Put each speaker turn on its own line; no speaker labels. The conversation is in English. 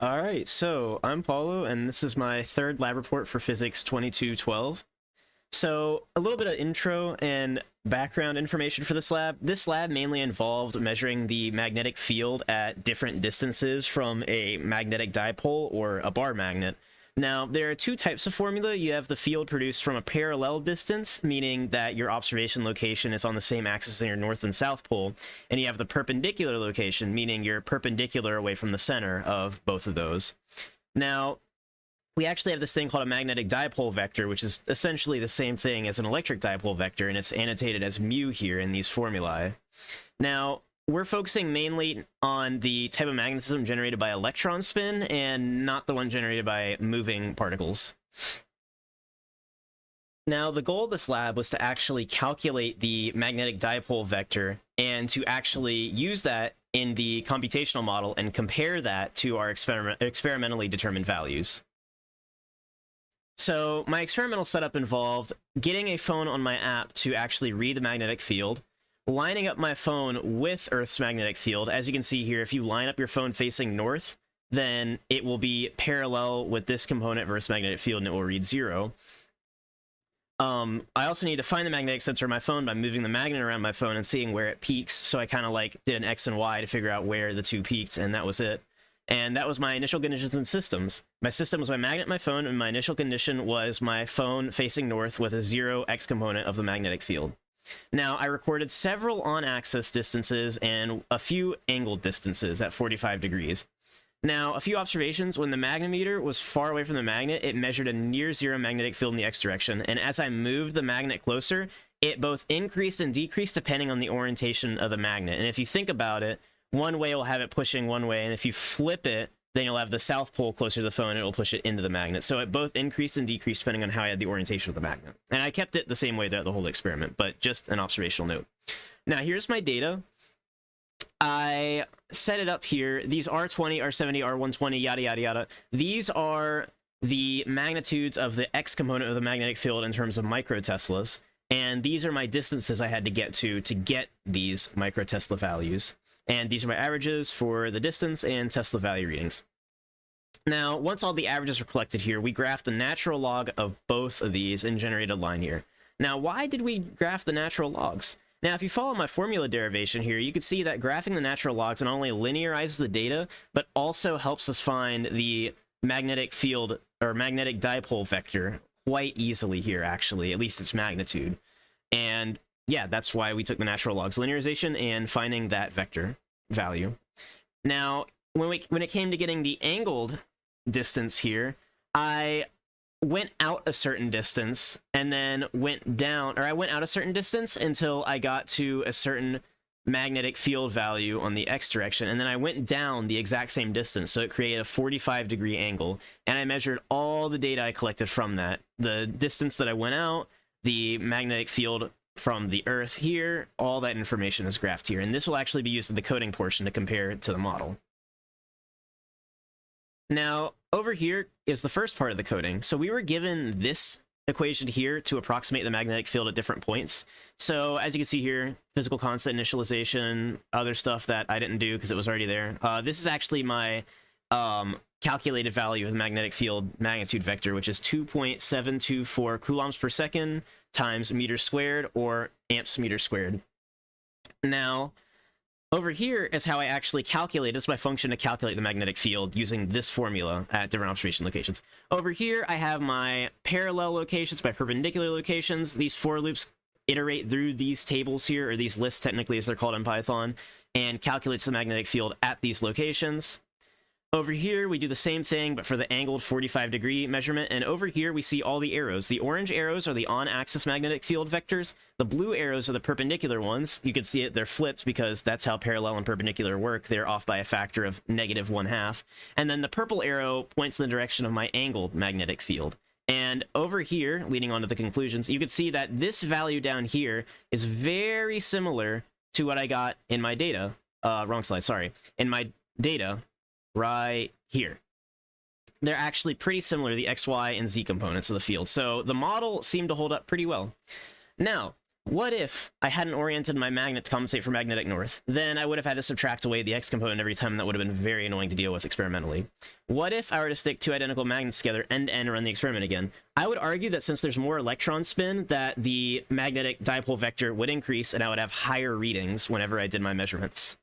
Alright, so I'm Paulo, and this is my third lab report for Physics 2212. So, a little bit of intro and background information for this lab. This lab mainly involved measuring the magnetic field at different distances from a magnetic dipole or a bar magnet. Now, there are two types of formula. You have the field produced from a parallel distance, meaning that your observation location is on the same axis as your north and south pole, and you have the perpendicular location, meaning you're perpendicular away from the center of both of those. Now, we actually have this thing called a magnetic dipole vector, which is essentially the same thing as an electric dipole vector, and it's annotated as mu here in these formulae. Now, we're focusing mainly on the type of magnetism generated by electron spin and not the one generated by moving particles. Now, the goal of this lab was to actually calculate the magnetic dipole vector and to actually use that in the computational model and compare that to our experimentally determined values. So my experimental setup involved getting a phone on my app to actually read the magnetic field, lining up my phone with Earth's magnetic field. As you can see here, if you line up your phone facing north, then it will be parallel with this component versus magnetic field, and it will read 0. I also need to find the magnetic sensor of my phone by moving the magnet around my phone and seeing where it peaks, so I kind of like did an X and Y to figure out where the two peaked, and that was it. And that was my initial conditions and systems. My system was my magnet, my phone, and my initial condition was my phone facing north with a 0 X component of the magnetic field. Now, I recorded several on-axis distances and a few angled distances at 45 degrees. Now, a few observations. When the magnetometer was far away from the magnet, it measured a near 0 magnetic field in the X direction, and as I moved the magnet closer, it both increased and decreased depending on the orientation of the magnet. And if you think about it, one way will have it pushing one way, and if you flip it, then you'll have the south pole closer to the phone, and it will push it into the magnet. So it both increased and decreased depending on how I had the orientation of the magnet. And I kept it the same way throughout the whole experiment, but just an observational note. Now, here's my data. I set it up here. These R20, R70, R120, yada, yada, yada. These are the magnitudes of the X component of the magnetic field in terms of microteslas. And these are my distances I had to get these microtesla values. And these are my averages for the distance and Tesla value readings. Now, once all the averages were collected here, we graphed the natural log of both of these and generated a line here. Now, why did we graph the natural logs? Now, if you follow my formula derivation here, you can see that graphing the natural logs not only linearizes the data, but also helps us find the magnetic field or magnetic dipole vector quite easily here, actually, at least its magnitude. And yeah, that's why we took the natural logs linearization and finding that vector value. Now, when it came to getting the angled distance here, I went out a certain distance and then went down, or I went out a certain distance until I got to a certain magnetic field value on the X direction, and then I went down the exact same distance, so it created a 45-degree angle, and I measured all the data I collected from that. The distance that I went out, the magnetic field from the Earth here, all that information is graphed here, and this will actually be used in the coding portion to compare it to the model. Now, over here is the first part of the coding. So we were given this equation here to approximate the magnetic field at different points. So as you can see here, physical constant initialization, other stuff that I didn't do because it was already there. This is actually my calculated value of the magnetic field magnitude vector, which is 2.724 coulombs per second times meters squared or amps meters squared. Now, over here is how I actually calculate. This is my function to calculate the magnetic field using this formula at different observation locations. Over here, I have my parallel locations, my perpendicular locations. These for loops iterate through these tables here, or these lists technically as they're called in Python, and calculates the magnetic field at these locations. Over here, we do the same thing, but for the angled 45-degree measurement. And over here, we see all the arrows. The orange arrows are the on-axis magnetic field vectors. The blue arrows are the perpendicular ones. You can see it, they're flipped because that's how parallel and perpendicular work. They're off by a factor of -1/2. And then the purple arrow points in the direction of my angled magnetic field. And over here, leading on to the conclusions, you can see that this value down here is very similar to what I got in my data. Wrong slide, sorry. In my data right here. They're actually pretty similar, the X, Y, and Z components of the field. So the model seemed to hold up pretty well. Now, What if I hadn't oriented my magnet to compensate for magnetic north? Then I would have had to subtract away the x component every time, and that would have been very annoying to deal with experimentally. What if I were to stick two identical magnets together end to end and run the experiment again? I would argue that since there's more electron spin, that the magnetic dipole vector would increase, and I would have higher readings whenever I did my measurements.